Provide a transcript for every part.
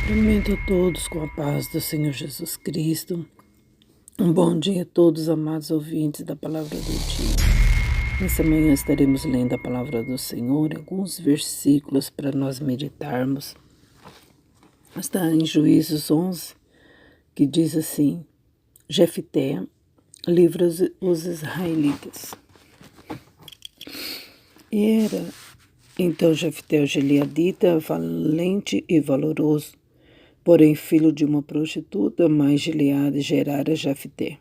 Cumprimento a todos com a paz do Senhor Jesus Cristo. Um bom dia a todos, amados ouvintes da Palavra do Dia. Nessa manhã estaremos lendo a Palavra do Senhor, alguns versículos para nós meditarmos. Está em Juízes 11, que diz assim: Jefté livra os israelitas. Era então Jefté o gileadita, valente e valoroso, porém filho de uma prostituta, mas Gileade gerara Jefté.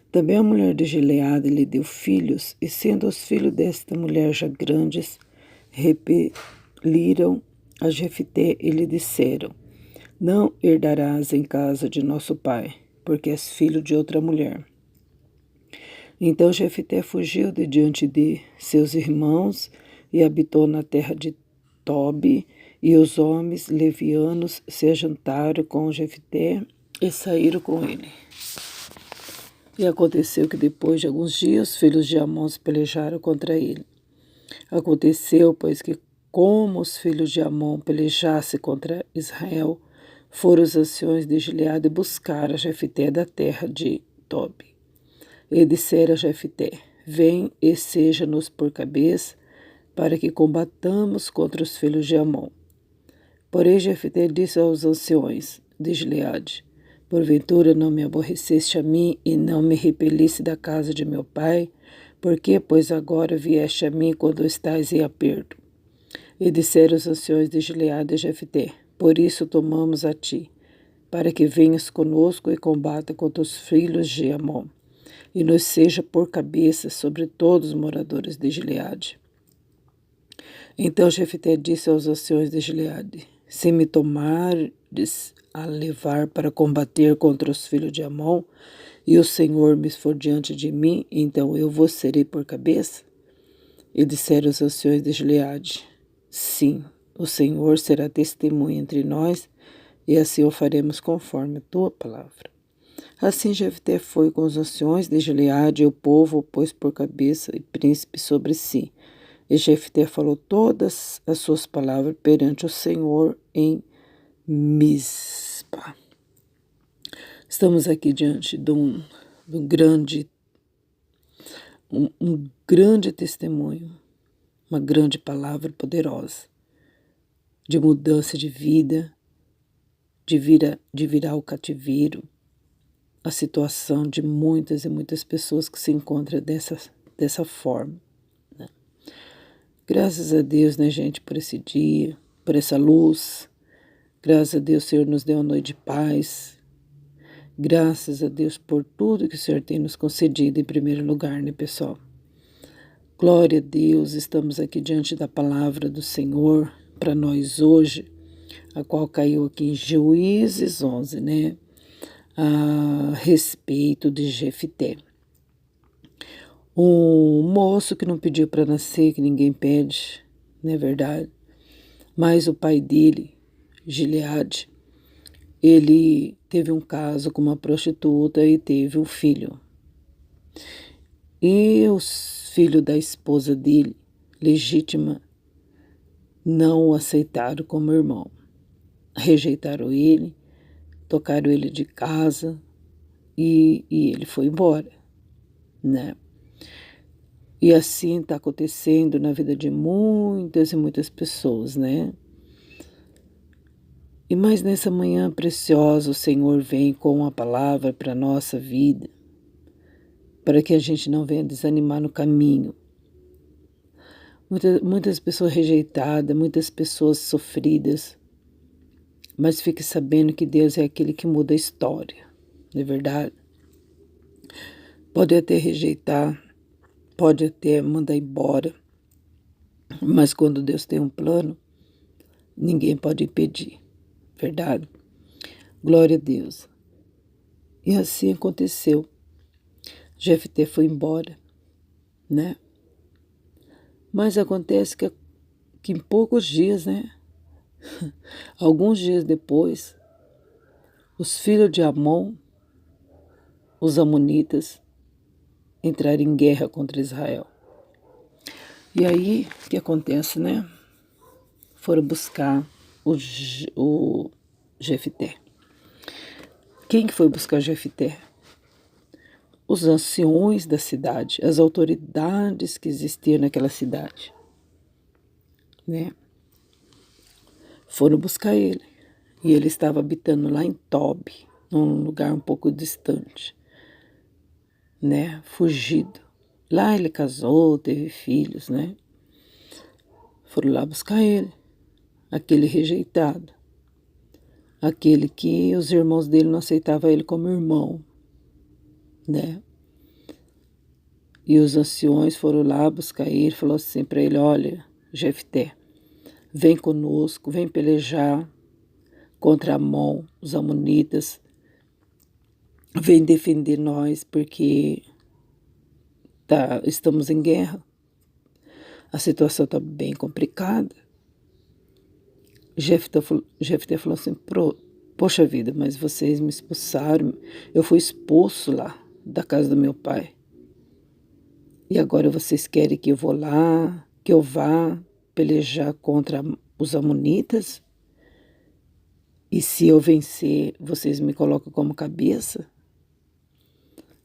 Também a mulher de Gileade lhe deu filhos, e sendo os filhos desta mulher já grandes, repeliram a Jefté e lhe disseram: Não herdarás em casa de nosso pai, porque és filho de outra mulher. Então Jefté fugiu de diante de seus irmãos e habitou na terra de Tobi, e os homens levianos se ajuntaram com Jefté e saíram com ele. E aconteceu que depois de alguns dias os filhos de Amon pelejaram contra ele. Aconteceu, pois, que como os filhos de Amon pelejassem contra Israel, foram os anciões de Gileade buscar a Jefté da terra de Tobi. E disseram a Jefté: Vem e seja-nos por cabeça, para que combatamos contra os filhos de Amon. Porém Jefté disse aos anciões de Gileade: Porventura não me aborreceste a mim e não me repelisse da casa de meu pai? Por que, pois, agora vieste a mim quando estás em aperto? E disseram os anciões de Gileade a Jefté: Por isso tomamos a ti, para que venhas conosco e combata contra os filhos de Amon, e nos seja por cabeça sobre todos os moradores de Gileade. Então Jefté disse aos anciões de Gileade: Se me tomardes a levar para combater contra os filhos de Amon, e o Senhor me for diante de mim, então eu vos serei por cabeça? E disseram os anciões de Gileade: Sim, o Senhor será testemunha entre nós, e assim o faremos conforme a tua palavra. Assim Jefté foi com os anciões de Gileade, e o povo o pôs por cabeça e príncipe sobre si. E Jefté falou todas as suas palavras perante o Senhor em Mispa. Estamos aqui diante de um grande testemunho, uma grande palavra poderosa, de mudança de vida, de virar o cativeiro, a situação de muitas e muitas pessoas que se encontram dessa forma. Graças a Deus, né, gente, por esse dia, por essa luz. Graças a Deus, o Senhor nos deu uma noite de paz. Graças a Deus por tudo que o Senhor tem nos concedido em primeiro lugar, né, pessoal? Glória a Deus, estamos aqui diante da palavra do Senhor para nós hoje, a qual caiu aqui em Juízes 11, né, a respeito de Jefté. Um moço que não pediu para nascer, que ninguém pede, não é verdade? Mas o pai dele, Gileade, ele teve um caso com uma prostituta e teve um filho. E os filhos da esposa dele, legítima, não o aceitaram como irmão. Rejeitaram ele, tocaram ele de casa e ele foi embora, né? E assim está acontecendo na vida de muitas e muitas pessoas, né? E mais nessa manhã preciosa o Senhor vem com a palavra para a nossa vida, para que a gente não venha desanimar no caminho. Muitas pessoas rejeitadas, muitas pessoas sofridas, mas fique sabendo que Deus é aquele que muda a história, não é verdade? Pode até rejeitar, pode até mandar embora, mas quando Deus tem um plano, ninguém pode impedir, verdade? Glória a Deus. E assim aconteceu. Jefté foi embora, né? Mas acontece que em poucos dias, né? Alguns dias depois, os filhos de Amon, os amonitas, entraram em guerra contra Israel. E aí, o que acontece, né? Foram buscar o Jefité. Quem que foi buscar Jefité? Os anciões da cidade, as autoridades que existiam naquela cidade, né? Foram buscar ele. E ele estava habitando lá em Tob, num lugar um pouco distante, né? Fugido. Lá ele casou, teve filhos, né? Foram lá buscar ele, aquele rejeitado, aquele que os irmãos dele não aceitavam ele como irmão, né? E os anciões foram lá buscar ele, falou assim para ele: olha, Jefté, vem conosco, vem pelejar contra Amon, os amonitas, vem defender nós, porque estamos em guerra, a situação está bem complicada. Jefté falou assim: poxa vida, mas vocês me expulsaram, eu fui expulso lá da casa do meu pai. E agora vocês querem que eu vou lá, que eu vá pelejar contra os amonitas? E se eu vencer, vocês me colocam como cabeça?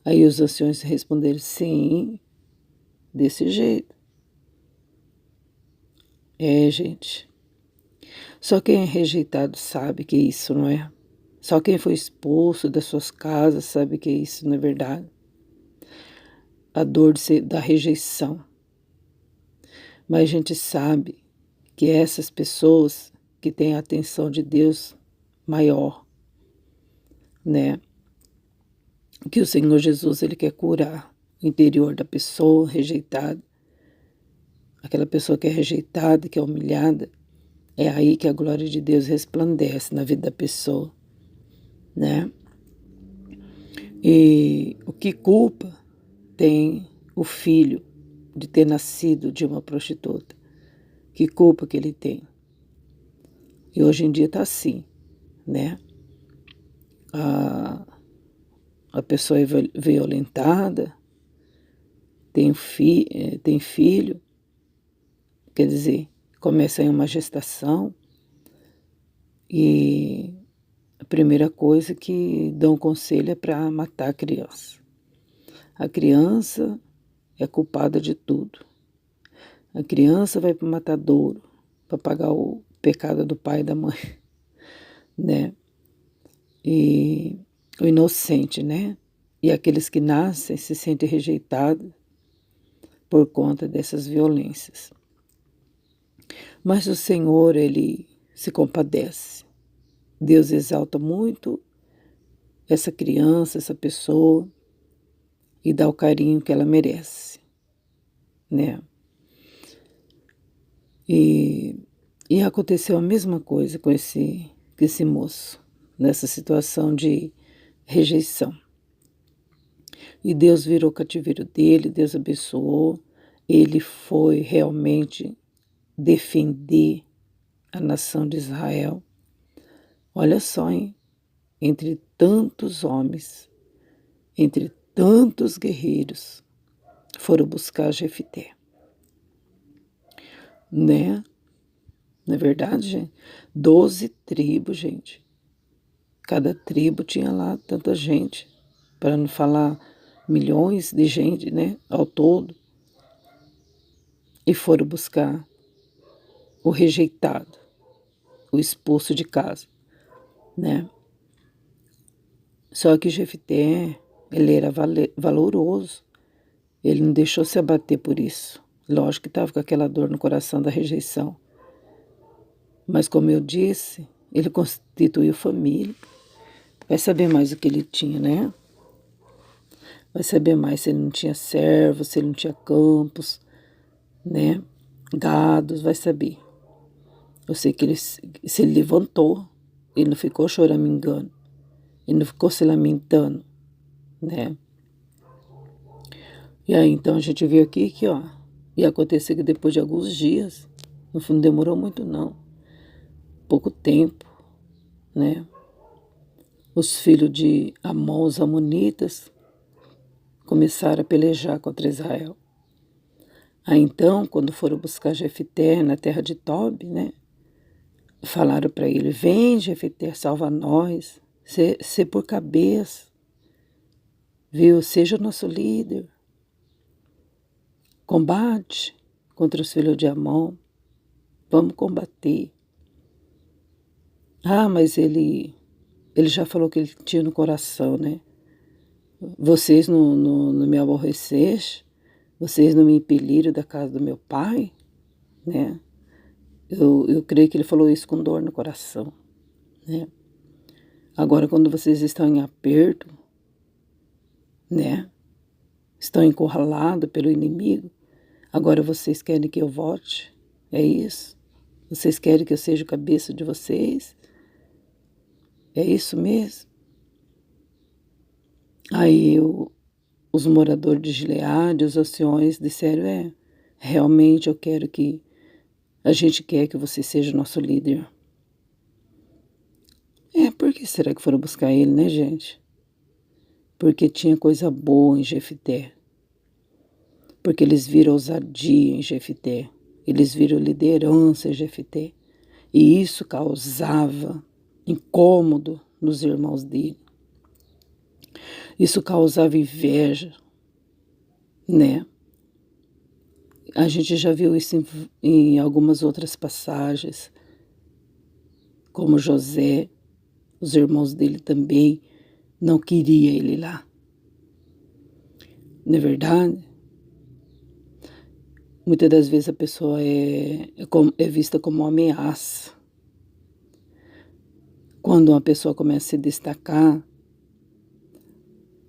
Aí os anciões responderam: sim, desse jeito. É, gente. Só quem é rejeitado sabe que isso não é. Só quem foi expulso das suas casas sabe que isso não é verdade. A dor da rejeição. Mas a gente sabe que essas pessoas que têm a atenção de Deus maior, né? Que o Senhor Jesus, ele quer curar o interior da pessoa rejeitada. Aquela pessoa que é rejeitada, que é humilhada, é aí que a glória de Deus resplandece na vida da pessoa, né? E o que culpa tem o filho de ter nascido de uma prostituta? Que culpa que ele tem? E hoje em dia está assim, né? A pessoa é violentada, tem filho, quer dizer, começa aí uma gestação e a primeira coisa que dão conselho é para matar a criança. A criança é culpada de tudo. A criança vai para o matadouro para pagar o pecado do pai e da mãe, né? E o inocente, né? E aqueles que nascem se sentem rejeitados por conta dessas violências. Mas o Senhor, ele se compadece. Deus exalta muito essa criança, essa pessoa, e dá o carinho que ela merece, né? E aconteceu a mesma coisa com esse moço, nessa situação de rejeição. E Deus virou o cativeiro dele, Deus abençoou, ele foi realmente defender a nação de Israel. Olha só, hein? Entre tantos homens, entre tantos guerreiros, foram buscar Jefité. Né? Não é verdade, gente? 12 tribos, gente. Cada tribo tinha lá tanta gente, para não falar milhões de gente, né? Ao todo. E foram buscar o rejeitado, o expulso de casa, né? Só que Jefité, ele era valoroso. Ele não deixou se abater por isso. Lógico que estava com aquela dor no coração da rejeição. Mas, como eu disse, ele constituiu família. Vai saber mais o que ele tinha, né? Vai saber mais se ele não tinha servos, se ele não tinha campos, né? Gados, vai saber. Eu sei que ele se levantou, ele não ficou choramingando, ele não ficou se lamentando, né? E aí, então, a gente viu aqui que, ó, ia acontecer que depois de alguns dias, não demorou muito não, pouco tempo, né? Os filhos de Amon, os amonitas, começaram a pelejar contra Israel. Aí então, quando foram buscar Jefité na terra de Tob, né? falaram para ele: vem, Jefité, salva nós, ser por cabeça, viu? Seja o nosso líder, combate contra os filhos de Amon, vamos combater. Ah, mas ele já falou que ele tinha no coração, né? Vocês não me aborreceste, vocês não me impeliram da casa do meu pai, né? Eu creio que ele falou isso com dor no coração, né? Agora, quando vocês estão em aperto, né? Estão encurralados pelo inimigo, agora vocês querem que eu volte? É isso? Vocês querem que eu seja o cabeça de vocês? É isso mesmo? Aí os moradores de Gileade, os anciões, disseram: realmente a gente quer que você seja nosso líder. Por que será que foram buscar ele, né, gente? Porque tinha coisa boa em Jefité. Porque eles viram ousadia em Jefité. Eles viram liderança em Jefité. E isso causava incômodo nos irmãos dele. Isso causava inveja, né? A gente já viu isso em algumas outras passagens, como José, os irmãos dele também não queriam ele lá. Não é verdade? Muitas das vezes a pessoa é vista como uma ameaça. Quando uma pessoa começa a se destacar,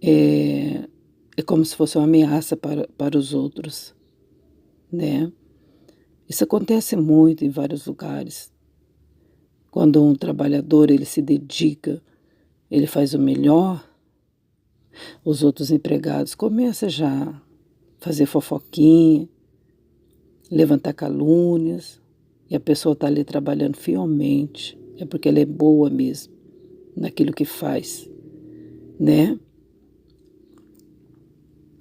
é como se fosse uma ameaça para os outros, né? Isso acontece muito em vários lugares. Quando um trabalhador ele se dedica, ele faz o melhor, os outros empregados começam já a fazer fofoquinha, levantar calúnias, e a pessoa está ali trabalhando fielmente, é porque ela é boa mesmo naquilo que faz, né?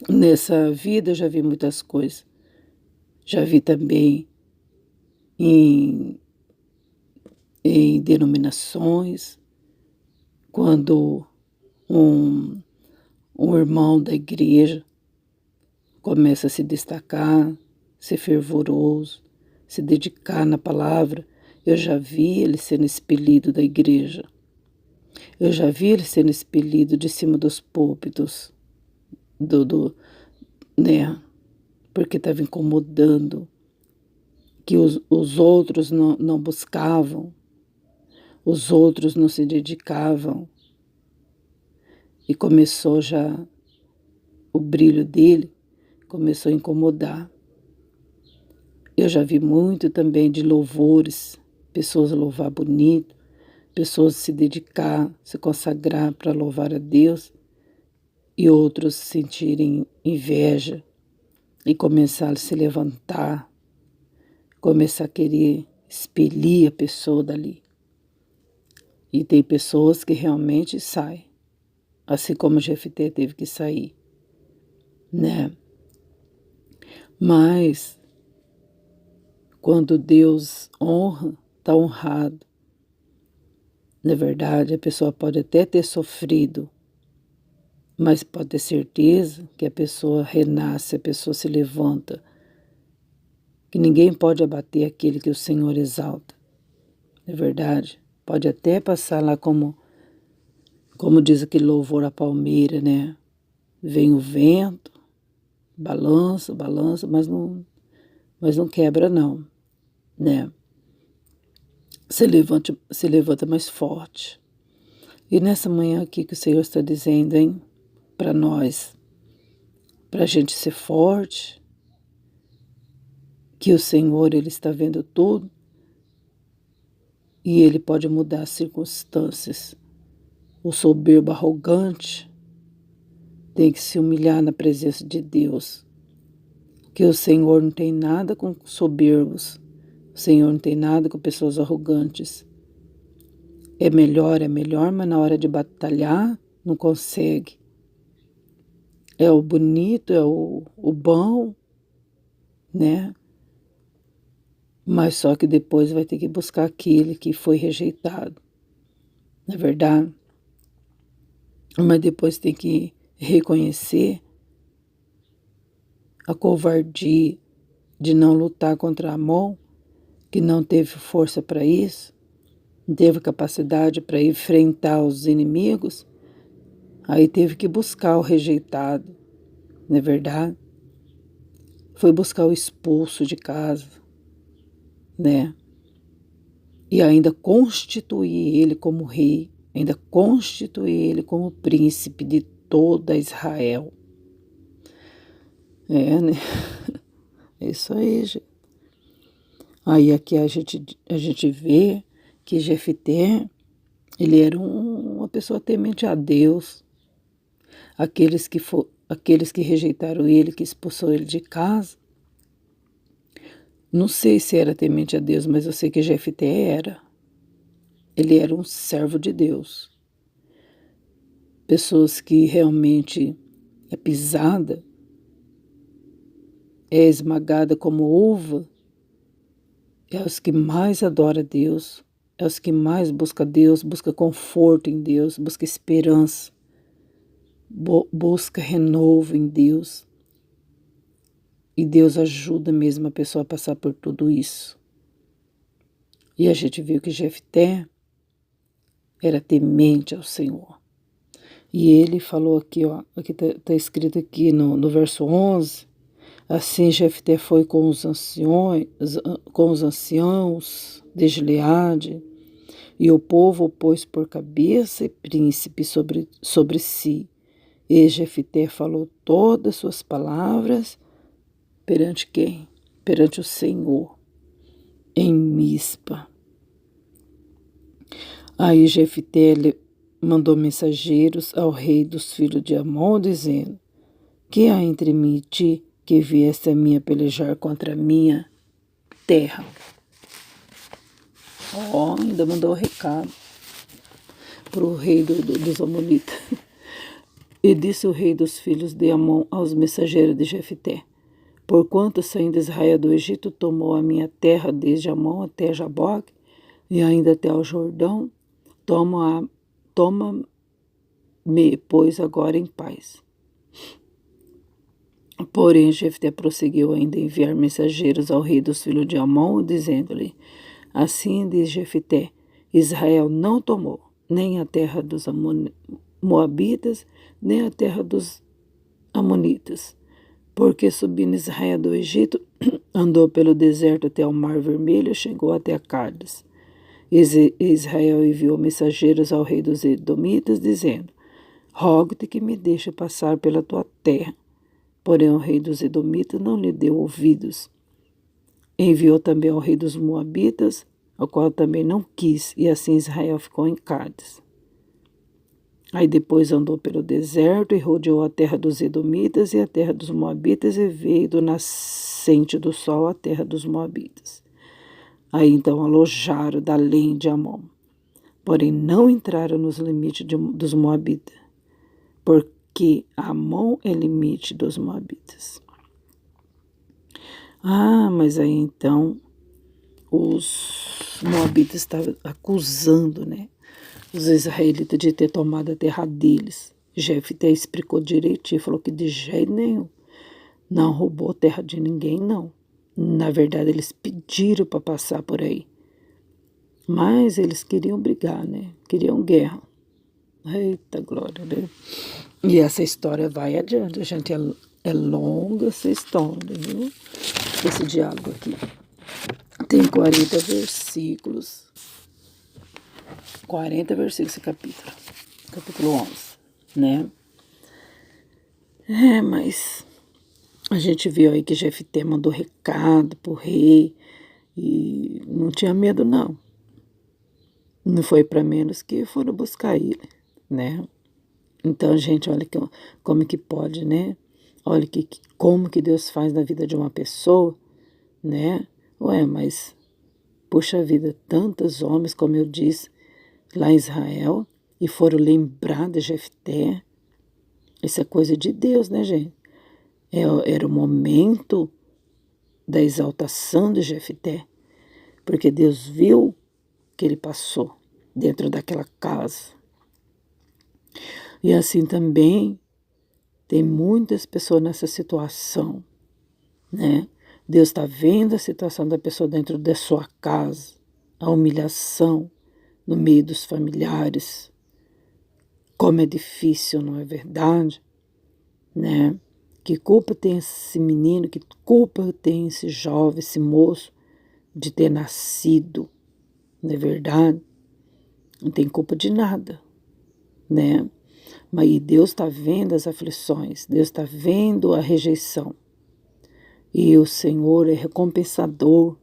Nessa vida eu já vi muitas coisas. Já vi também em denominações, quando um irmão da igreja começa a se destacar, ser fervoroso, se dedicar na palavra, eu já vi ele sendo expelido da igreja. Eu já vi ele sendo expelido de cima dos púlpitos, né? Porque estava incomodando, que os outros não buscavam, os outros não se dedicavam. E começou já, o brilho dele começou a incomodar. Eu já vi muito também de louvores, pessoas louvar bonito, pessoas se dedicar, se consagrar para louvar a Deus, e outros sentirem inveja e começar a se levantar, começar a querer expelir a pessoa dali. E tem pessoas que realmente saem, assim como Jefité teve que sair, né? Mas quando Deus honra, está honrado. Na verdade, a pessoa pode até ter sofrido, mas pode ter certeza que a pessoa renasce, a pessoa se levanta, que ninguém pode abater aquele que o Senhor exalta. Na verdade, pode até passar lá como diz aquele louvor à palmeira, né? Vem o vento, balança, balança, mas não quebra não, né? Se levanta mais forte. E nessa manhã aqui que o Senhor está dizendo, hein? Para nós, para a gente ser forte, que o Senhor, Ele está vendo tudo e Ele pode mudar as circunstâncias. O soberbo arrogante tem que se humilhar na presença de Deus, que o Senhor não tem nada com soberbos, o Senhor não tem nada com pessoas arrogantes. É melhor, mas na hora de batalhar, não consegue. É o bonito, é o bom, né? mas só que depois vai ter que buscar aquele que foi rejeitado, não é verdade? Mas depois tem que reconhecer a covardia de não lutar contra Amon, que não teve força para isso, não teve capacidade para enfrentar os inimigos, aí teve que buscar o rejeitado, não é verdade? Foi buscar o expulso de casa, né? E ainda constituir ele como rei, ainda constituir ele como príncipe de toda Israel. É, né? É isso aí, gente. Aí aqui a gente vê que Jefté, ele era uma pessoa temente a Deus. Aqueles que rejeitaram ele, que expulsou ele de casa, não sei se era temente a Deus, mas eu sei que Jefté era. Ele era um servo de Deus. Pessoas que realmente é pisada, é esmagada como uva, é os que mais adoram a Deus, é os que mais busca Deus, busca conforto em Deus, busca esperança, busca renovo em Deus. E Deus ajuda mesmo a pessoa a passar por tudo isso. E a gente viu que Jefté era temente ao Senhor. E ele falou aqui, ó, aqui tá escrito aqui no verso 11, assim Jefté foi com os anciãos de Gileade, e o povo o pôs por cabeça e príncipe sobre si. E Jefté falou todas as suas palavras perante quem? Perante o Senhor, em Mispa. Aí Jefté mandou mensageiros ao rei dos filhos de Amon, dizendo: que há entre mim e ti, que viesse a mim a pelejar contra a minha terra? Ó, ainda mandou o recado para o rei dos Amonitas. E disse o rei dos filhos de Amon aos mensageiros de Jefté: porquanto saindo Israel do Egito tomou a minha terra desde Amon até Jaboque e ainda até ao Jordão, toma-me, pois, agora em paz. Porém, Jefté prosseguiu ainda a enviar mensageiros ao rei dos filhos de Amon, dizendo-lhe: assim diz Jefté: Israel não tomou nem a terra dos Moabitas, nem a terra dos Amonitas, porque subindo Israel do Egito, andou pelo deserto até o Mar Vermelho, chegou até Cádiz. Israel enviou mensageiros ao rei dos Edomitas, dizendo: rogo-te que me deixe passar pela tua terra. Porém o rei dos Edomitas não lhe deu ouvidos. Enviou também ao rei dos Moabitas, ao qual também não quis, e assim Israel ficou em Cádiz. Aí depois andou pelo deserto e rodeou a terra dos Edomitas e a terra dos Moabitas e veio do nascente do sol à terra dos Moabitas. Aí então alojaram da além de Amon, porém não entraram nos limites dos Moabitas, porque Amon é limite dos Moabitas. Mas aí então os Moabitas estavam acusando, né, os israelitas de ter tomado a terra deles. Jefté explicou direitinho, falou que de jeito nenhum não roubou a terra de ninguém, não. Na verdade, eles pediram para passar por aí. Mas eles queriam brigar, né? Queriam guerra. Eita glória, né? E essa história vai adiante, gente. É longa essa história, viu? Esse diálogo aqui. Tem 40 versículos. 40 versículos esse capítulo. Capítulo 11, né? Mas a gente viu aí que Jefté mandou recado pro rei e não tinha medo, não. Não foi para menos que foram buscar ele, né? Então, gente, olha como que pode, né? Olha como que Deus faz na vida de uma pessoa, né? Mas, puxa vida, tantos homens, como eu disse, lá em Israel, e foram lembrar de Jefté. Isso é coisa de Deus, né, gente? Era o momento da exaltação de Jefté. porque Deus viu que ele passou dentro daquela casa. E assim também tem muitas pessoas nessa situação, né? Deus está vendo a situação da pessoa dentro da sua casa, a humilhação no meio dos familiares, como é difícil, não é verdade? Né? Que culpa tem esse menino, que culpa tem esse jovem, esse moço de ter nascido, não é verdade? Não tem culpa de nada, né? Mas Deus está vendo as aflições, Deus está vendo a rejeição. E o Senhor é recompensador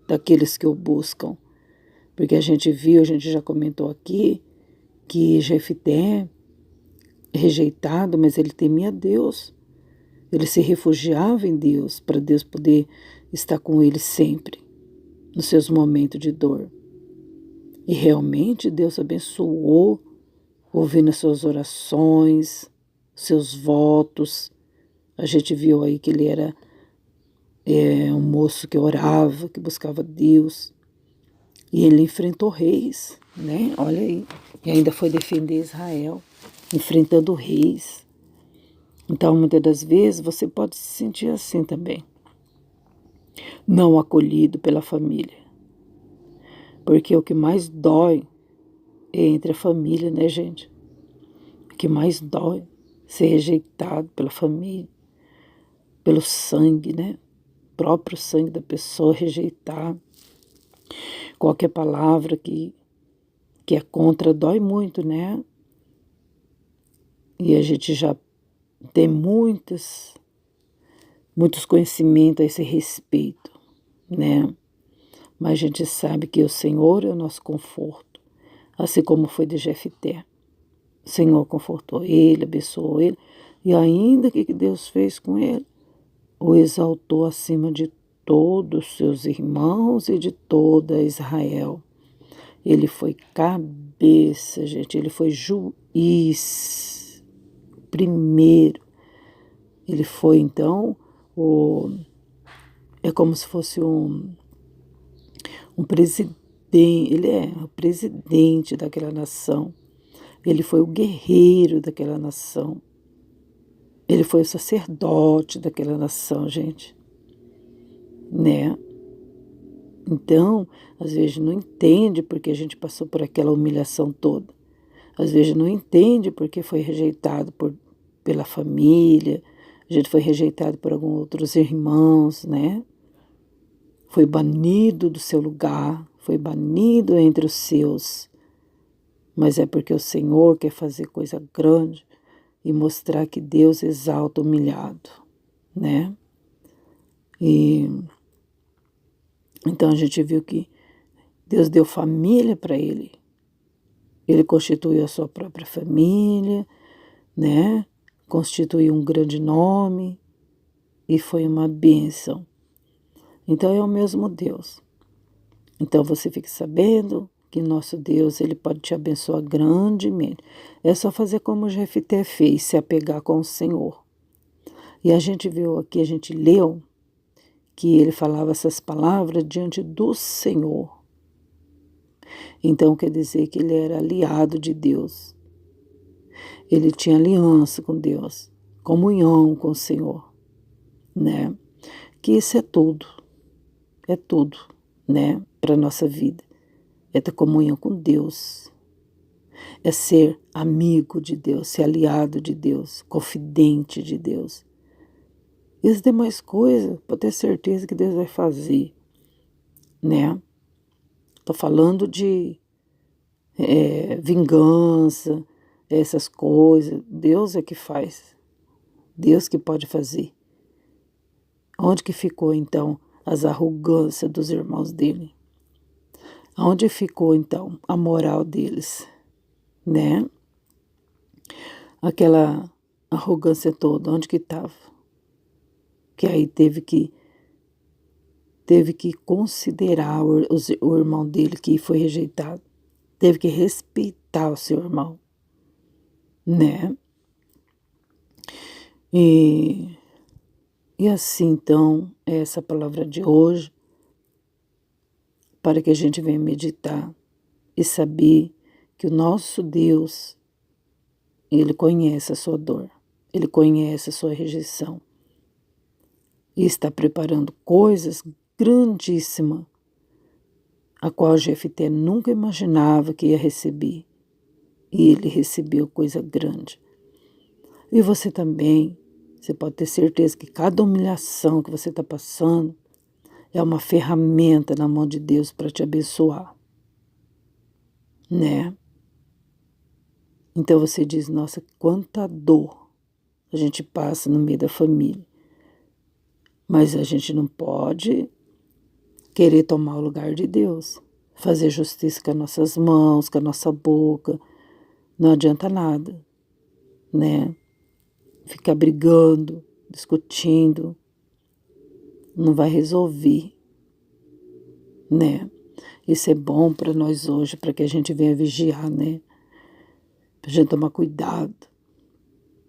daqueles que o buscam. Porque a gente viu, a gente já comentou aqui, que Jefté é rejeitado, mas ele temia Deus. Ele se refugiava em Deus, para Deus poder estar com ele sempre, nos seus momentos de dor. E realmente Deus abençoou, ouvindo as suas orações, seus votos. A gente viu aí que ele era um moço que orava, que buscava Deus. E ele enfrentou reis, né? Olha aí. E ainda foi defender Israel, enfrentando reis. Então, muitas das vezes, você pode se sentir assim também. Não acolhido pela família. Porque o que mais dói é entre a família, né, gente? O que mais dói é ser rejeitado pela família, pelo sangue, né? O próprio sangue da pessoa rejeitar. Qualquer palavra que é contra dói muito, né? E a gente já tem muitos conhecimentos a esse respeito, né? Mas a gente sabe que o Senhor é o nosso conforto, assim como foi de Jefté. O Senhor confortou ele, abençoou ele, e ainda que Deus fez com ele, o exaltou acima de todos os seus irmãos e de toda Israel. Ele foi cabeça, gente, ele foi juiz, primeiro. Ele foi, então, é como se fosse um presidente, ele é o presidente daquela nação. Ele foi o guerreiro daquela nação. Ele foi o sacerdote daquela nação, gente. Né? Então, às vezes não entende porque a gente passou por aquela humilhação toda. Às vezes não entende porque foi rejeitado pela família, a gente foi rejeitado por alguns outros irmãos, né? Foi banido do seu lugar, foi banido entre os seus. Mas é porque o Senhor quer fazer coisa grande e mostrar que Deus exalta o humilhado, né? E então a gente viu que Deus deu família para ele. Ele constituiu a sua própria família, né? Constituiu um grande nome e foi uma bênção. Então é o mesmo Deus. Então você fique sabendo que nosso Deus, ele pode te abençoar grandemente. É só fazer como Jefté fez, se apegar com o Senhor. E a gente viu aqui, a gente leu que ele falava essas palavras diante do Senhor. Então quer dizer que ele era aliado de Deus. Ele tinha aliança com Deus, comunhão com o Senhor, né? Que isso é tudo, né? Para a nossa vida. É ter comunhão com Deus. É ser amigo de Deus, ser aliado de Deus, confidente de Deus. E as demais coisas, pode ter certeza que Deus vai fazer, né? Estou falando de vingança, essas coisas. Deus é que faz. Deus que pode fazer. Onde que ficou, então, as arrogâncias dos irmãos dele? Onde ficou, então, a moral deles, né? Aquela arrogância toda, onde que estava? Que aí teve que considerar o irmão dele que foi rejeitado. Teve que respeitar o seu irmão, né? E assim, então, essa palavra de hoje, para que a gente venha meditar e saber que o nosso Deus, Ele conhece a sua dor, Ele conhece a sua rejeição e está preparando coisas grandíssimas, a qual Jefté nunca imaginava que ia receber, e ele recebeu coisa grande. E você também, você pode ter certeza que cada humilhação que você está passando é uma ferramenta na mão de Deus para te abençoar, né? Então você diz, nossa, quanta dor a gente passa no meio da família. Mas a gente não pode querer tomar o lugar de Deus, fazer justiça com as nossas mãos, com a nossa boca, não adianta nada, né? Ficar brigando, discutindo, não vai resolver, né? Isso é bom para nós hoje, para que a gente venha vigiar, né? Para a gente tomar cuidado,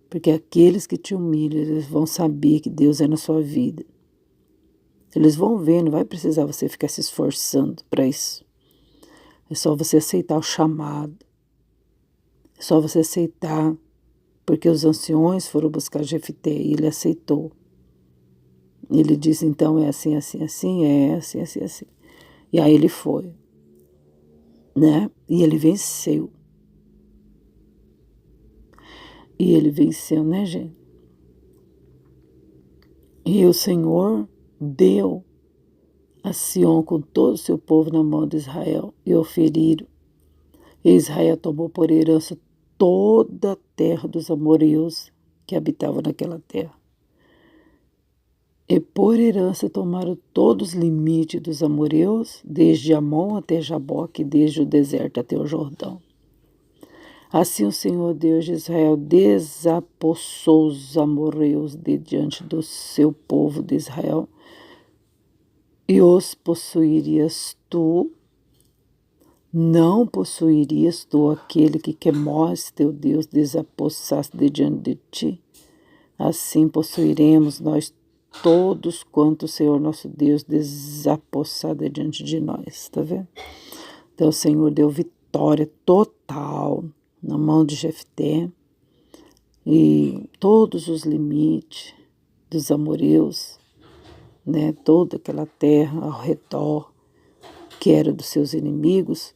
porque aqueles que te humilham, eles vão saber que Deus é na sua vida. Eles vão ver, não vai precisar você ficar se esforçando para isso. É só você aceitar o chamado. É só você aceitar, porque os anciões foram buscar Jefté e ele aceitou. Ele disse, então é assim, assim, assim, é assim, assim, assim. E aí ele foi, né? E ele venceu. E ele venceu, né, gente? E o Senhor deu a Sião com todo o seu povo na mão de Israel e o feriram. E Israel tomou por herança toda a terra dos amorreus que habitavam naquela terra. E por herança tomaram todos os limites dos amorreus, desde Amon até Jaboque, desde o deserto até o Jordão. Assim o Senhor Deus de Israel desapossou os amorreus de diante do seu povo de Israel, e os possuirias tu, não possuirias tu aquele que Quemós, teu Deus, desapossaste de diante de ti. Assim possuiremos nós todos quanto o Senhor nosso Deus desapossar de diante de nós, está vendo? Então o Senhor deu vitória total na mão de Jefté e todos os limites dos amorreus, né, toda aquela terra ao redor que era dos seus inimigos,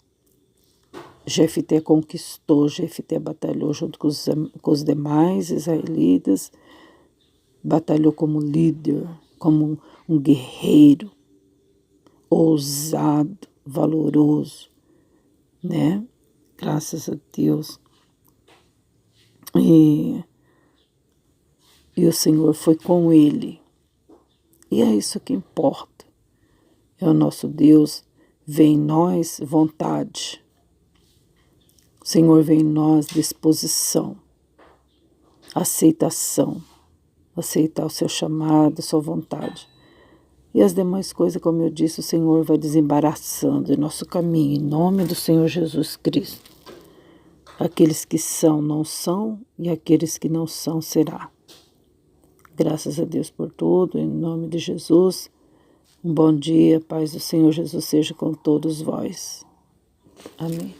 Jefté conquistou, Jefté batalhou junto com os demais israelitas, batalhou como líder, como um guerreiro, ousado, valoroso, né? Graças a Deus. E o Senhor foi com ele. E é isso que importa. É o nosso Deus, vê em nós vontade. O Senhor vê em nós disposição, aceitação, aceitar o seu chamado, a sua vontade. E as demais coisas, como eu disse, o Senhor vai desembaraçando em nosso caminho, em nome do Senhor Jesus Cristo. Aqueles que são, não são, e aqueles que não são, será. Graças a Deus por tudo, em nome de Jesus. Um bom dia, paz do Senhor Jesus seja com todos vós. Amém.